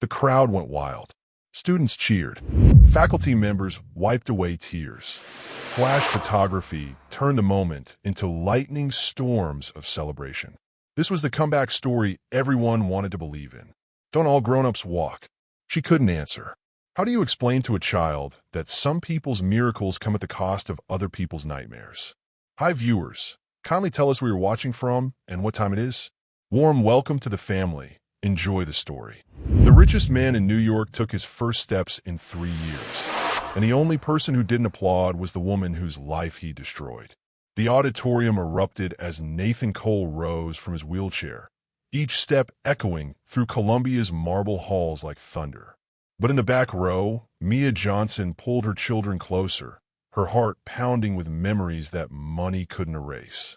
The crowd went wild. Students cheered. Faculty members wiped away tears. Flash photography turned the moment into lightning storms of celebration. This was the comeback story everyone wanted to believe in. Don't all grown-ups walk? She couldn't answer. How do you explain to a child that some people's miracles come at the cost of other people's nightmares? Hi viewers, kindly tell us where you're watching from and what time it is. Warm welcome to the family. Enjoy the story. The richest man in New York took his first steps in 3 years, and the only person who didn't applaud was the woman whose life he destroyed. The auditorium erupted as Nathan Cole rose from his wheelchair, each step echoing through Columbia's marble halls like thunder. But in the back row, Mia Johnson pulled her children closer, her heart pounding with memories that money couldn't erase.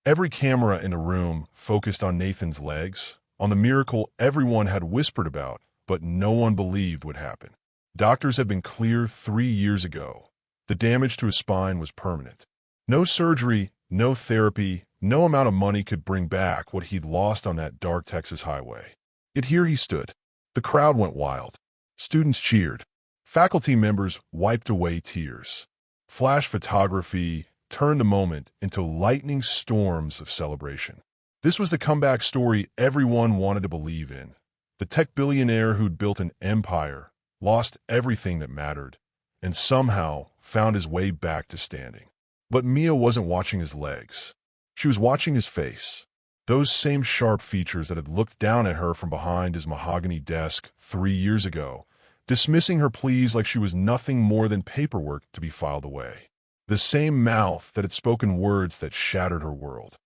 Every camera in the room focused on Nathan's legs, on the miracle everyone had whispered about, but no one believed would happen. Doctors had been clear 3 years ago. The damage to his spine was permanent. No surgery, no therapy, no amount of money could bring back what he'd lost on that dark Texas highway. Yet here he stood. The crowd went wild. Students cheered. Faculty members wiped away tears. Flash photography turned the moment into lightning storms of celebration. This was the comeback story everyone wanted to believe in. The tech billionaire who'd built an empire, lost everything that mattered, and somehow found his way back to standing. But Mia wasn't watching his legs. She was watching his face. Those same sharp features that had looked down at her from behind his mahogany desk 3 years ago, dismissing her pleas like she was nothing more than paperwork to be filed away. The same mouth that had spoken words that shattered her world.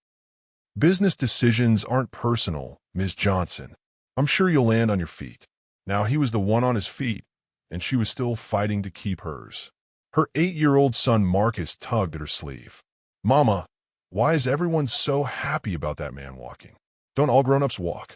Business decisions aren't personal, Ms. Johnson. I'm sure you'll land on your feet. Now he was the one on his feet, and she was still fighting to keep hers. Her 8-year-old son Marcus tugged at her sleeve. Mama, why is everyone so happy about that man walking? Don't all grown-ups walk?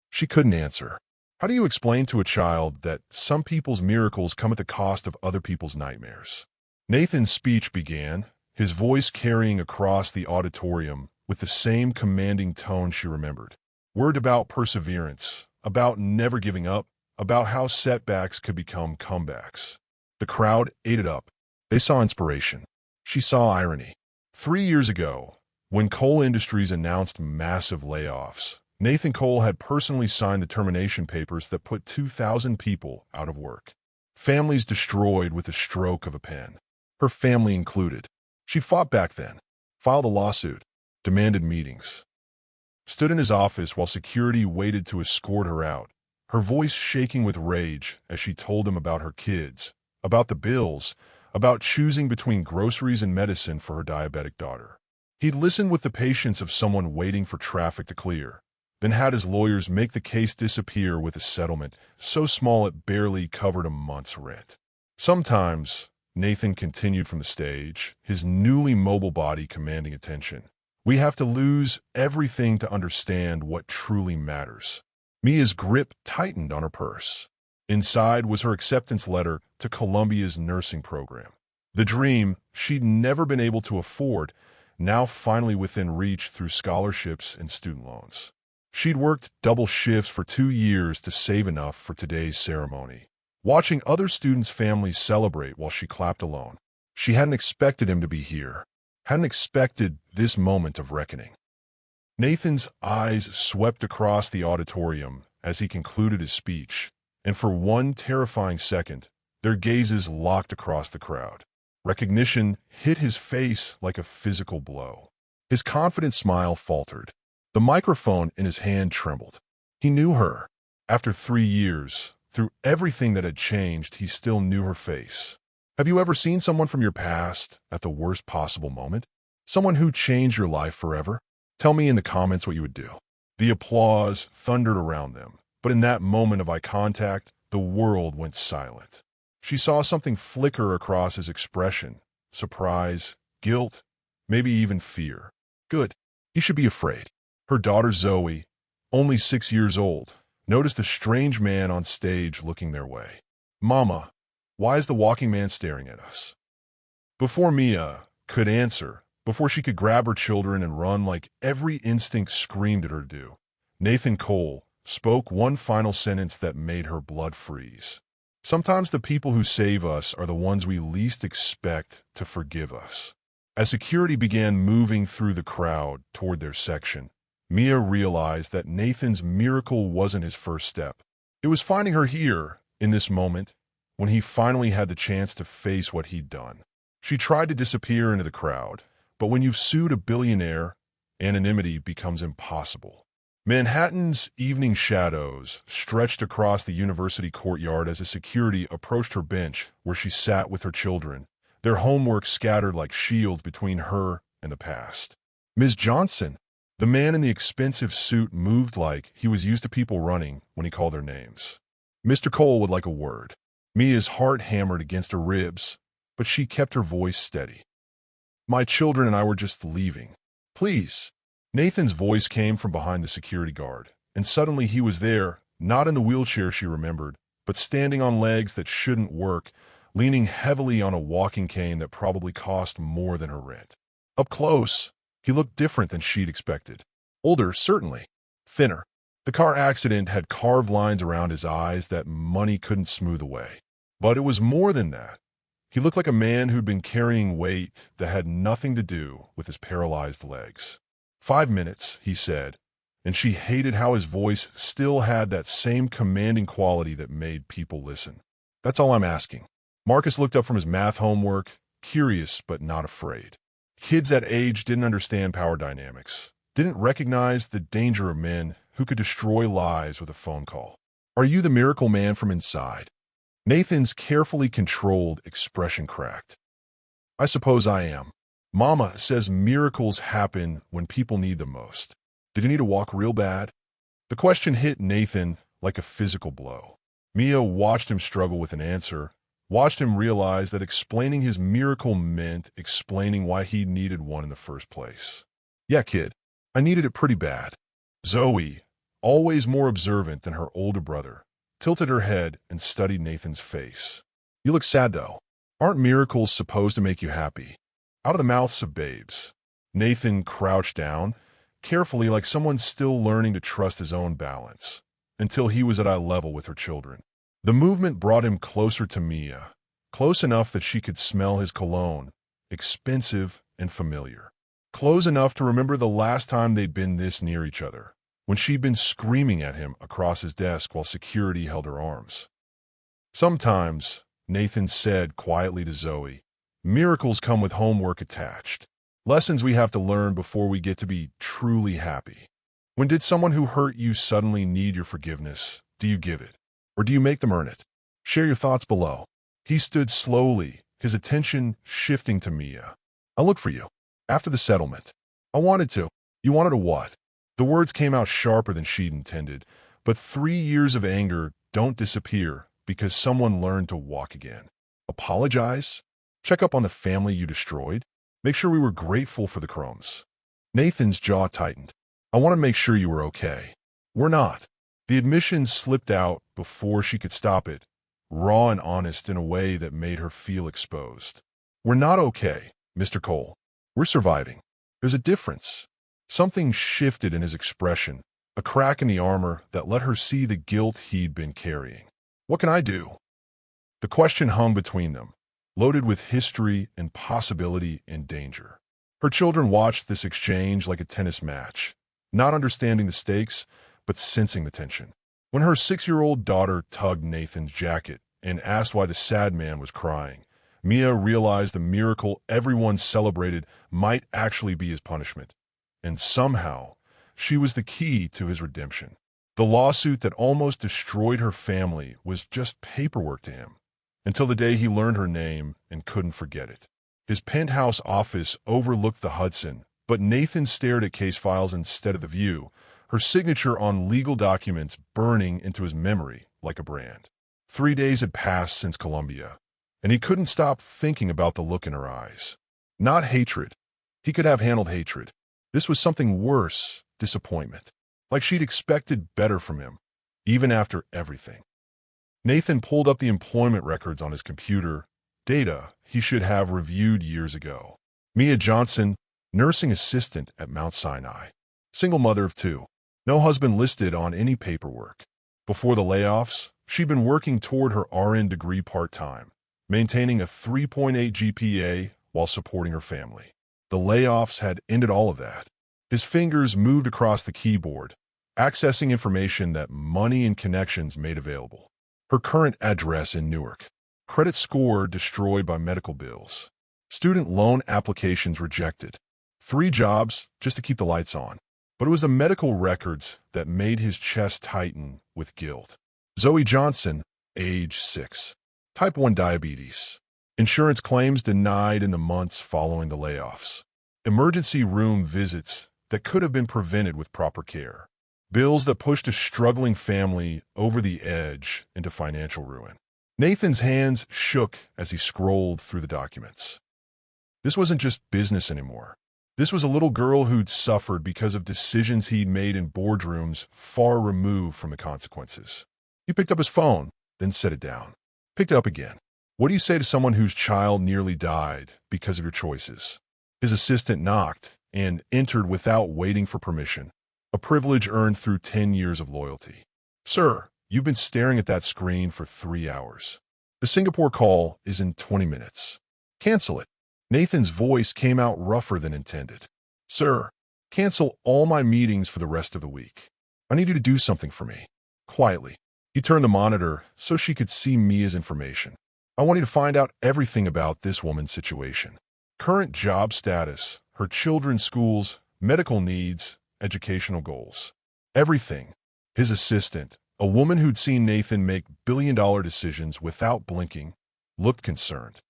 She couldn't answer. How do you explain to a child that some people's miracles come at the cost of other people's nightmares? Nathan's speech began, his voice carrying across the auditorium with the same commanding tone she remembered. Word about perseverance, about never giving up, about how setbacks could become comebacks. The crowd ate it up. They saw inspiration. She saw irony. 3 years ago, when Cole Industries announced massive layoffs, Nathan Cole had personally signed the termination papers that put 2,000 people out of work. Families destroyed with the stroke of a pen. Her family included. She fought back then, filed a lawsuit, demanded meetings. Stood in his office while security waited to escort her out, her voice shaking with rage as she told him about her kids, about the bills, about choosing between groceries and medicine for her diabetic daughter. He'd listened with the patience of someone waiting for traffic to clear, then had his lawyers make the case disappear with a settlement so small it barely covered a month's rent. Sometimes, Nathan continued from the stage, his newly mobile body commanding attention. We have to lose everything to understand what truly matters. Mia's grip tightened on her purse. Inside was her acceptance letter to Columbia's nursing program. The dream she'd never been able to afford, now finally within reach through scholarships and student loans. She'd worked double shifts for 2 years to save enough for today's ceremony, watching other students' families celebrate while she clapped alone. She hadn't expected him to be here, hadn't expected this moment of reckoning. Nathan's eyes swept across the auditorium as he concluded his speech, and for one terrifying second, their gazes locked across the crowd. Recognition hit his face like a physical blow. His confident smile faltered. The microphone in his hand trembled. He knew her. After 3 years, through everything that had changed, he still knew her face. Have you ever seen someone from your past at the worst possible moment? Someone who changed your life forever? Tell me in the comments what you would do. The applause thundered around them, but in that moment of eye contact, the world went silent. She saw something flicker across his expression. Surprise, guilt, maybe even fear. Good. He should be afraid. Her daughter Zoe, only 6 years old, noticed a strange man on stage looking their way. Mama, why is the walking man staring at us? Before Mia could answer, before she could grab her children and run like every instinct screamed at her to do, Nathan Cole spoke one final sentence that made her blood freeze. Sometimes the people who save us are the ones we least expect to forgive us. As security began moving through the crowd toward their section, Mia realized that Nathan's miracle wasn't his first step. It was finding her here, in this moment, when he finally had the chance to face what he'd done. She tried to disappear into the crowd, but when you've sued a billionaire, anonymity becomes impossible. Manhattan's evening shadows stretched across the university courtyard as a security approached her bench where she sat with her children, their homework scattered like shields between her and the past. Ms. Johnson, the man in the expensive suit, moved like he was used to people running when he called their names. Mr. Cole would like a word. Mia's heart hammered against her ribs, but she kept her voice steady. My children and I were just leaving. Please. Nathan's voice came from behind the security guard, and suddenly he was there, not in the wheelchair she remembered, but standing on legs that shouldn't work, leaning heavily on a walking cane that probably cost more than her rent. Up close, he looked different than she'd expected. Older, certainly. Thinner. The car accident had carved lines around his eyes that money couldn't smooth away. But it was more than that. He looked like a man who'd been carrying weight that had nothing to do with his paralyzed legs. 5 minutes, he said, and she hated how his voice still had that same commanding quality that made people listen. That's all I'm asking. Marcus looked up from his math homework, curious but not afraid. Kids that age didn't understand power dynamics, didn't recognize the danger of men who could destroy lives with a phone call. Are you the miracle man from inside? Nathan's carefully controlled expression cracked. I suppose I am. Mama says miracles happen when people need them most. Did you need to walk real bad? The question hit Nathan like a physical blow. Mia watched him struggle with an answer, watched him realize that explaining his miracle meant explaining why he needed one in the first place. Yeah, kid, I needed it pretty bad. Zoe, always more observant than her older brother, tilted her head and studied Nathan's face. You look sad, though. Aren't miracles supposed to make you happy? Out of the mouths of babes. Nathan crouched down, carefully like someone still learning to trust his own balance, until he was at eye level with her children. The movement brought him closer to Mia, close enough that she could smell his cologne, expensive and familiar. Close enough to remember the last time they'd been this near each other, when she'd been screaming at him across his desk while security held her arms. Sometimes, Nathan said quietly to Zoe, miracles come with homework attached. Lessons we have to learn before we get to be truly happy. When did someone who hurt you suddenly need your forgiveness? Do you give it? Or do you make them earn it? Share your thoughts below. He stood slowly, his attention shifting to Mia. I'll look for you. After the settlement. I wanted to. You wanted to what? The words came out sharper than she'd intended, but 3 years of anger don't disappear because someone learned to walk again. Apologize? Check up on the family you destroyed? Make sure we were grateful for the crumbs. Nathan's jaw tightened. I want to make sure you were okay. We're not. The admission slipped out before she could stop it, raw and honest in a way that made her feel exposed. We're not okay, Mr. Cole. We're surviving. There's a difference. Something shifted in his expression, a crack in the armor that let her see the guilt he'd been carrying. What can I do? The question hung between them, loaded with history and possibility and danger. Her children watched this exchange like a tennis match, not understanding the stakes, but sensing the tension. When her 6-year-old daughter tugged Nathan's jacket and asked why the sad man was crying, Mia realized the miracle everyone celebrated might actually be his punishment. And somehow, she was the key to his redemption. The lawsuit that almost destroyed her family was just paperwork to him, until the day he learned her name and couldn't forget it. His penthouse office overlooked the Hudson, but Nathan stared at case files instead of the view, her signature on legal documents burning into his memory like a brand. 3 days had passed since Columbia, and he couldn't stop thinking about the look in her eyes. Not hatred. He could have handled hatred. This was something worse, disappointment. Like she'd expected better from him, even after everything. Nathan pulled up the employment records on his computer, data he should have reviewed years ago. Mia Johnson, nursing assistant at Mount Sinai. Single mother of 2. No husband listed on any paperwork. Before the layoffs, she'd been working toward her RN degree part-time, maintaining a 3.8 GPA while supporting her family. The layoffs had ended all of that. His fingers moved across the keyboard, accessing information that money and connections made available. Her current address in Newark. Credit score destroyed by medical bills. Student loan applications rejected. 3 jobs just to keep the lights on. But it was the medical records that made his chest tighten with guilt. Zoe Johnson, age 6. Type 1 diabetes. Insurance claims denied in the months following the layoffs. Emergency room visits that could have been prevented with proper care. Bills that pushed a struggling family over the edge into financial ruin. Nathan's hands shook as he scrolled through the documents. This wasn't just business anymore. This was a little girl who'd suffered because of decisions he'd made in boardrooms far removed from the consequences. He picked up his phone, then set it down. Picked it up again. What do you say to someone whose child nearly died because of your choices? His assistant knocked and entered without waiting for permission, a privilege earned through 10 years of loyalty. Sir, you've been staring at that screen for 3 hours. The Singapore call is in 20 minutes. Cancel it. Nathan's voice came out rougher than intended. Sir, cancel all my meetings for the rest of the week. I need you to do something for me. Quietly. He turned the monitor so she could see Mia's information. I want you to find out everything about this woman's situation. Current job status, her children's schools, medical needs, educational goals. Everything. His assistant, a woman who'd seen Nathan make billion-dollar decisions without blinking, looked concerned.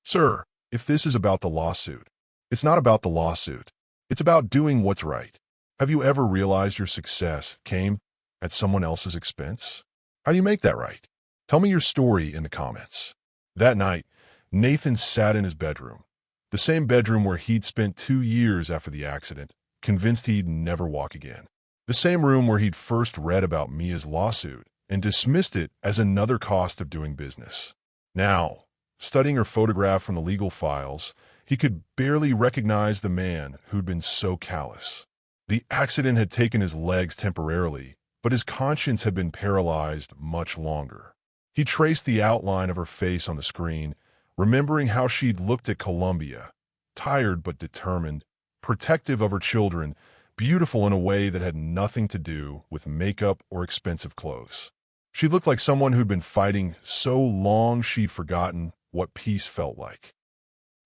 Sir, if this is about the lawsuit, it's not about the lawsuit. It's about doing what's right. Have you ever realized your success came at someone else's expense? How do you make that right? Tell me your story in the comments. That night, Nathan sat in his bedroom, the same bedroom where he'd spent 2 years after the accident, convinced he'd never walk again. The same room where he'd first read about Mia's lawsuit and dismissed it as another cost of doing business. Now, studying her photograph from the legal files, he could barely recognize the man who'd been so callous. The accident had taken his legs temporarily, but his conscience had been paralyzed much longer. He traced the outline of her face on the screen, remembering how she'd looked at Columbia, tired but determined, protective of her children, beautiful in a way that had nothing to do with makeup or expensive clothes. She looked like someone who'd been fighting so long she'd forgotten what peace felt like.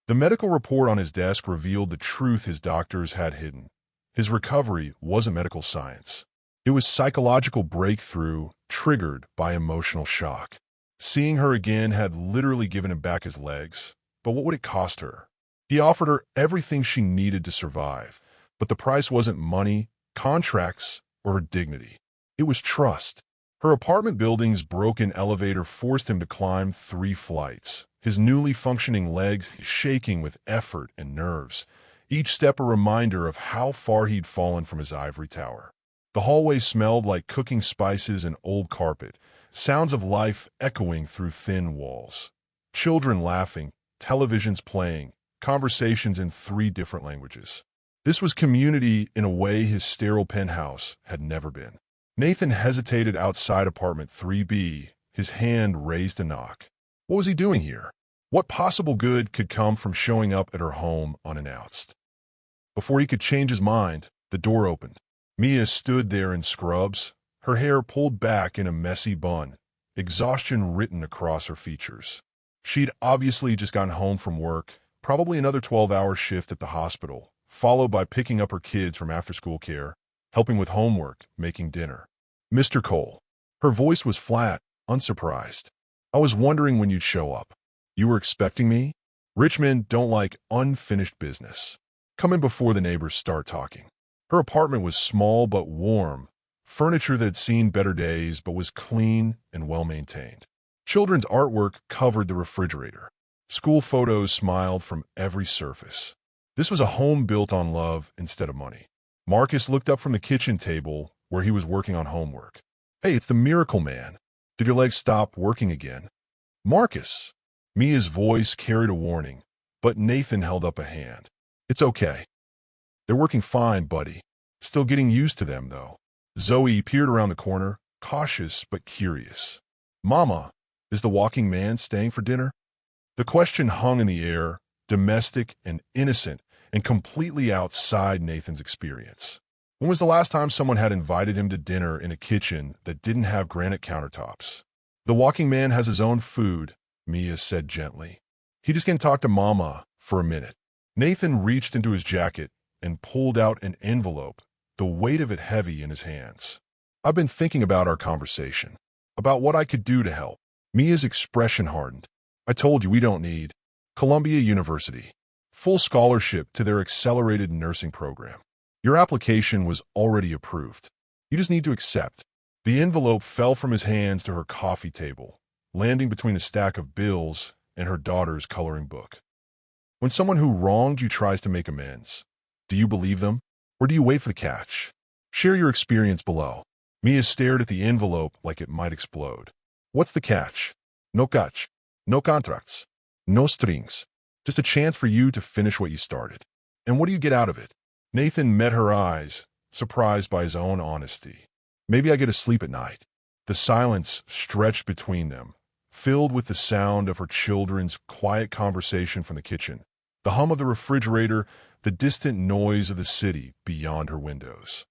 The medical report on his desk revealed the truth his doctors had hidden. His recovery wasn't medical science. It was psychological breakthrough triggered by emotional shock. Seeing her again had literally given him back his legs, but what would it cost her? He offered her everything she needed to survive, but the price wasn't money, contracts, or her dignity. It was trust. Her apartment building's broken elevator forced him to climb 3 flights, his newly functioning legs shaking with effort and nerves, each step a reminder of how far he'd fallen from his ivory tower. The hallway smelled like cooking spices and old carpet, sounds of life echoing through thin walls. Children laughing, televisions playing, conversations in 3 different languages. This was community in a way his sterile penthouse had never been. Nathan hesitated outside apartment 3B, his hand raised to knock. What was he doing here? What possible good could come from showing up at her home unannounced? Before he could change his mind, the door opened. Mia stood there in scrubs, her hair pulled back in a messy bun, exhaustion written across her features. She'd obviously just gotten home from work, probably another 12-hour shift at the hospital, followed by picking up her kids from after-school care, helping with homework, making dinner. Mr. Cole. Her voice was flat, unsurprised. I was wondering when you'd show up. You were expecting me? Rich men don't like unfinished business. Come in before the neighbors start talking. Her apartment was small but warm, furniture that had seen better days but was clean and well-maintained. Children's artwork covered the refrigerator. School photos smiled from every surface. This was a home built on love instead of money. Marcus looked up from the kitchen table where he was working on homework. Hey, it's the Miracle Man. Did your legs stop working again? Marcus. Mia's voice carried a warning, but Nathan held up a hand. It's okay. They're working fine, buddy. Still getting used to them, though. Zoe peered around the corner, cautious but curious. Mama, is the walking man staying for dinner? The question hung in the air, domestic and innocent, and completely outside Nathan's experience. When was the last time someone had invited him to dinner in a kitchen that didn't have granite countertops? The walking man has his own food, Mia said gently. He just can talk to Mama for a minute. Nathan reached into his jacket and pulled out an envelope, the weight of it heavy in his hands. I've been thinking about our conversation, about what I could do to help. Mia's expression hardened. I told you we don't need Columbia University. Full scholarship to their accelerated nursing program. Your application was already approved. You just need to accept. The envelope fell from his hands to her coffee table, landing between a stack of bills and her daughter's coloring book. When someone who wronged you tries to make amends, do you believe them, or do you wait for the catch? Share your experience below. Mia stared at the envelope like it might explode. What's the catch? No catch. No contracts. No strings. Just a chance for you to finish what you started. And what do you get out of it? Nathan met her eyes, surprised by his own honesty. Maybe I get to sleep at night. The silence stretched between them, filled with the sound of her children's quiet conversation from the kitchen, the hum of the refrigerator, the distant noise of the city beyond her windows.